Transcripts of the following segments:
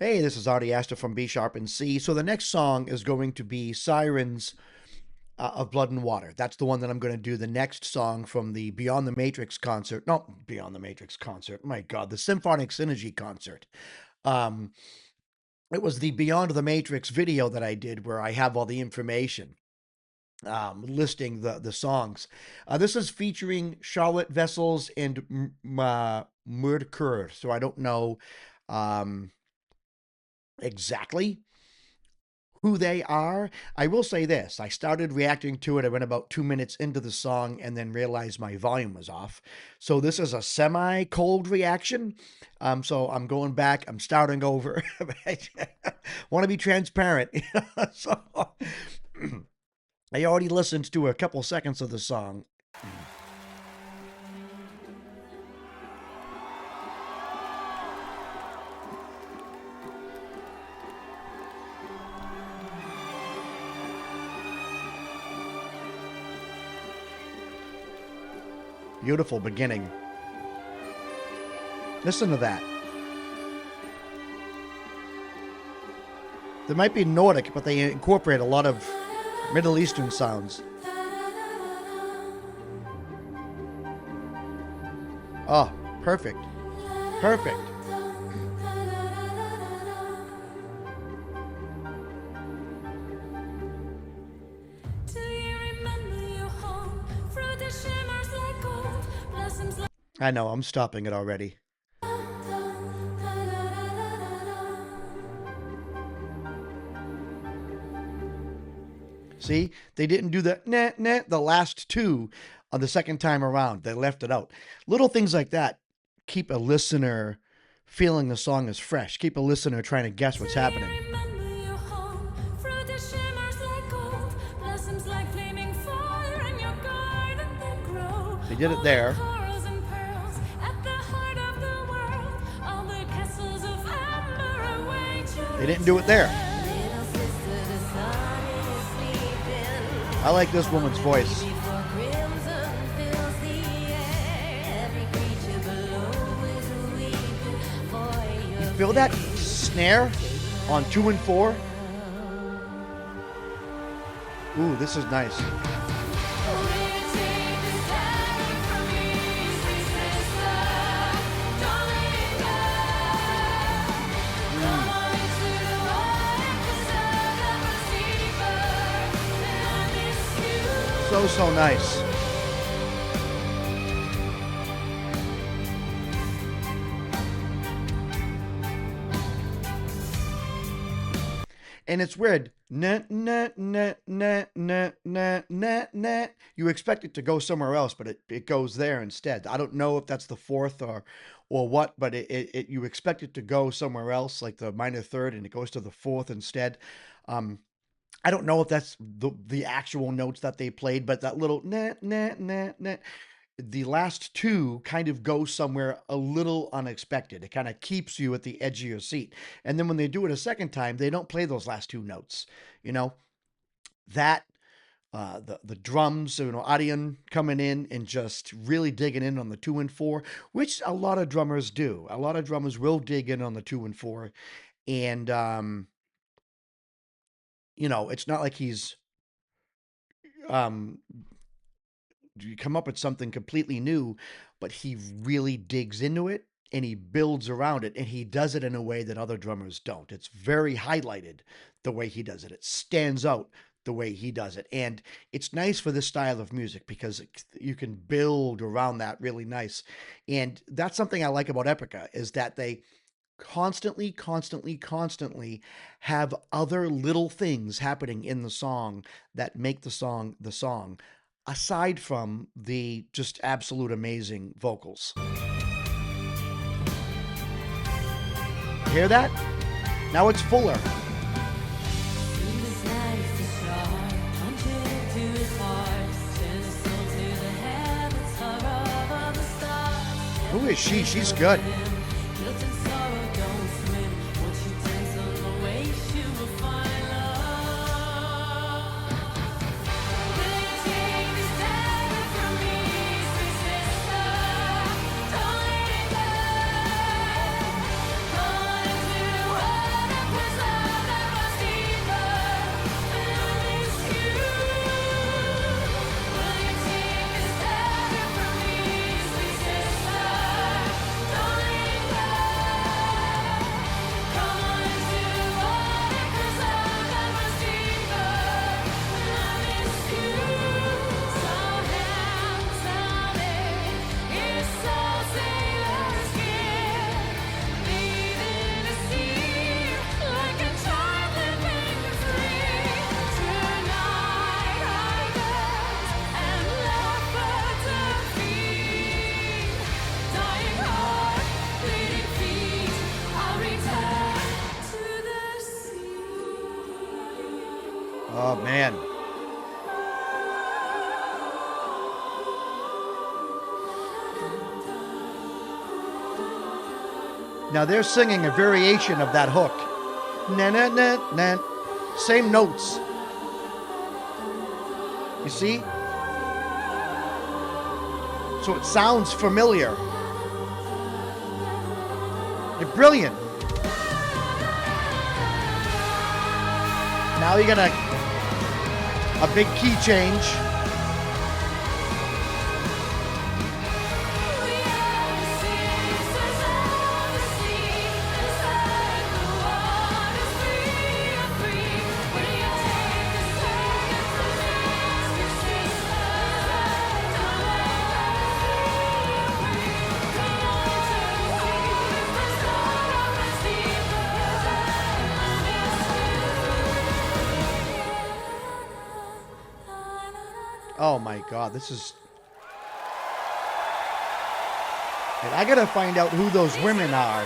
Hey, this is Artie Astor from B Sharp and C. So the next song is going to be Sirens of Blood and Water. That's the one that I'm going to do the next song from the Beyond the Matrix concert. No, Beyond the Matrix concert. My God, the Symphonic Synergy concert. Um, it was the Beyond the Matrix video that I did where I have all the information listing the songs. This is featuring Charlotte Vessels and MYRKUR. So I don't know um, exactly who they are. I will say this. I started reacting to it. I went about 2 minutes into the song and then realized my volume was off. So this is a semi cold reaction. So I'm going back. I'm starting over. I want to be transparent. So I already listened to a couple seconds of the song. Beautiful beginning. Listen to that. They might be Nordic, but they incorporate a lot of Middle Eastern sounds. Oh, perfect. Perfect. I know, I'm stopping it already. See, they didn't do the nah, nah, the last two on the second time around. They left it out. Little things like that keep a listener feeling the song is fresh, keep a listener trying to guess what's happening. They did it there. They didn't do it there. I like this woman's voice. You feel that snare on 2 and 4? Ooh, this is nice. So nice. And it's weird. Nah, nah, nah, nah, nah, nah, nah, nah. You expect it to go somewhere else, but it goes there instead. I don't know if that's the fourth or what, but you expect it to go somewhere else, like the minor third, and it goes to the fourth instead. I don't know if that's the actual notes that they played, but that little nah, nah, nah, nah, the last two kind of go somewhere a little unexpected. It kind of keeps you at the edge of your seat. And then when they do it a second time, they don't play those last two notes. You know, that the drums, Adian coming in and just really digging in on the 2 and 4, which a lot of drummers do. A lot of drummers will dig in on the 2 and 4, and it's not like he's um you come up with something completely new, but he really digs into it and he builds around it and he does it in a way that other drummers don't. It's very highlighted the way he does it. It stands out the way he does it. And it's nice for this style of music because you can build around that really nice. And that's something I like about Epica is that they constantly have other little things happening in the song that make the song aside from the just absolute amazing vocals. Hear that? Now it's fuller. Who is she? She's good. Oh man. Now they're singing a variation of that hook. Na na na na. Same notes. You see? So it sounds familiar. You're brilliant. Now you got a big key change. Oh my God, this is. And I gotta find out who those women are.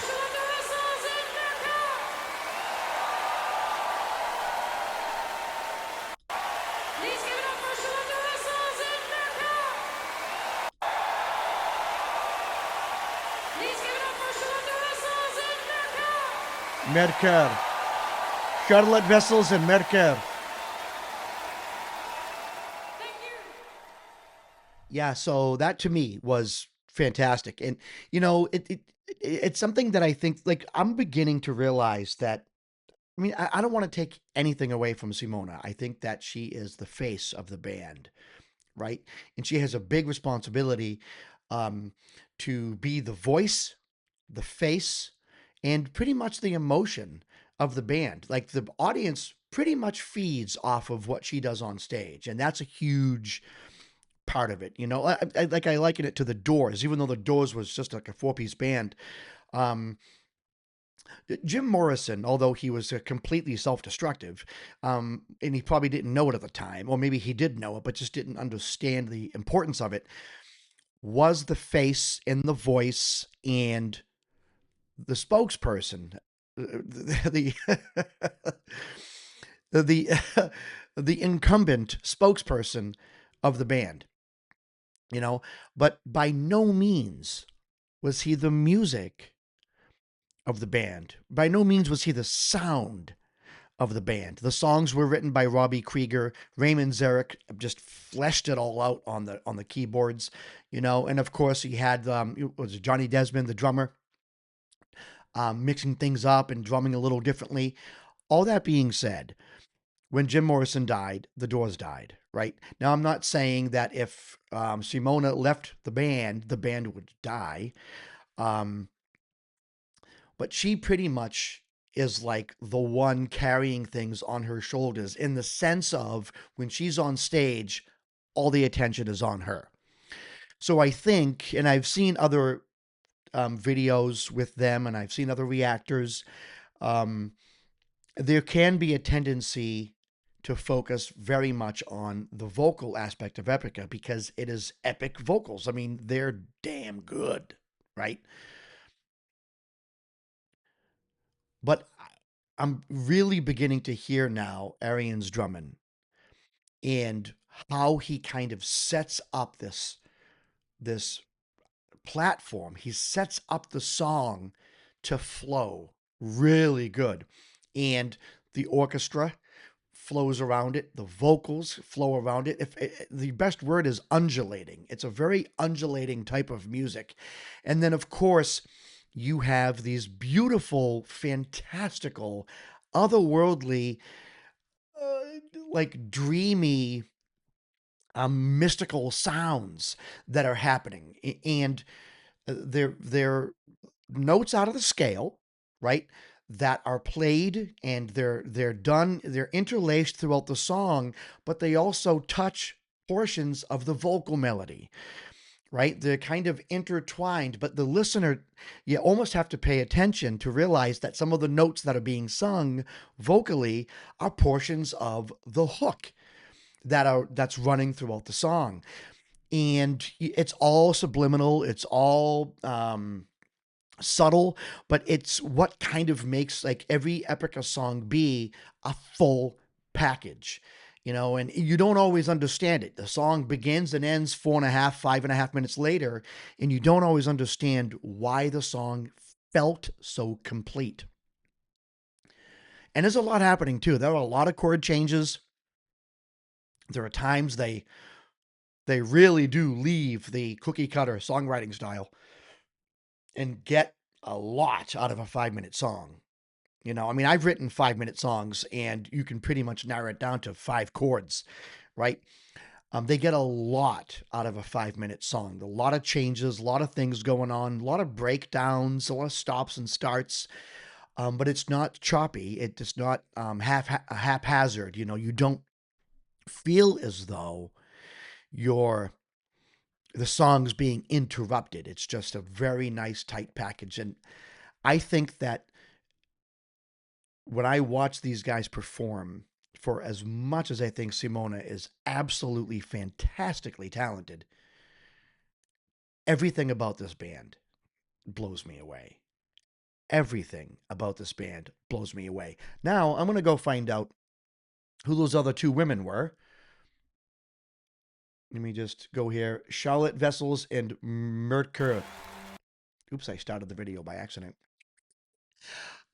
MYRKUR. Charlotte Wessels and MYRKUR. Yeah, so that to me was fantastic. And you know, it's something that I think like I'm beginning to realize that I mean, I don't want to take anything away from Simona. I think that she is the face of the band, right? And she has a big responsibility um, to be the voice, the face, and pretty much the emotion of the band. Like the audience pretty much feeds off of what she does on stage, and that's a huge part of it. You know, I liken it to the Doors, even though the Doors was just like a four-piece band. Um, Jim Morrison, although he was completely self-destructive, and he probably didn't know it at the time, or maybe he did know it, but just didn't understand the importance of it, was the face and the voice and the spokesperson, the the the incumbent spokesperson of the band, you know, but by no means was he the music of the band. By no means was he the sound of the band. The songs were written by Robbie Krieger. Raymond Zarek just fleshed it all out on the keyboards, you know. And of course, he had it was Johnny Desmond, the drummer, mixing things up and drumming a little differently. All that being said, when Jim Morrison died, the Doors died. Right now, I'm not saying that if Simona left the band would die. Um, but she pretty much is like the one carrying things on her shoulders in the sense of when she's on stage, all the attention is on her. So I think, and I've seen other videos with them and I've seen other reactors, um, there can be a tendency to focus very much on the vocal aspect of Epica because it is epic vocals. I mean, they're damn good, right? But I'm really beginning to hear now Arian's drumming and how he kind of sets up this platform. He sets up the song to flow really good. And the orchestra flows around it, the vocals flow around it. If the best word is undulating. It's a very undulating type of music. And then of course, you have these beautiful, fantastical, otherworldly, uh, like dreamy, mystical sounds that are happening, and they're notes out of the scale, right? That are played and they're done. They're interlaced throughout the song, but they also touch portions of the vocal melody, right? They're kind of intertwined, but the listener, you almost have to pay attention to realize that some of the notes that are being sung vocally are portions of the hook that's running throughout the song. And it's all subliminal, it's all subtle, but it's what kind of makes like every Epica song be a full package, and you don't always understand it. The song begins and ends 4.5, 5.5 minutes later, and you don't always understand why the song felt so complete. And there's a lot happening too. There are a lot of chord changes. There are times they really do leave the cookie cutter songwriting style and get a lot out of a 5-minute song. I've written 5-minute songs, and you can pretty much narrow it down to 5 chords, right? They get a lot out of a 5-minute song. A lot of changes, a lot of things going on, a lot of breakdowns, a lot of stops and starts. But it's not choppy. It's not haphazard. You don't feel as though the song's being interrupted. It's just a very nice, tight package. And I think that when I watch these guys perform, for as much as I think Simona is absolutely fantastically talented, everything about this band blows me away. Everything about this band blows me away. Now, I'm going to go find out who those other 2 women were. Let me just go here. Charlotte WESSELS and MYRKUR. Oops, I started the video by accident.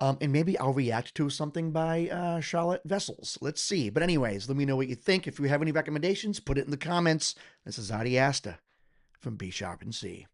And maybe I'll react to something by Charlotte WESSELS. Let's see. But anyways, let me know what you think. If you have any recommendations, put it in the comments. This is Adi Asta from B Sharp and C.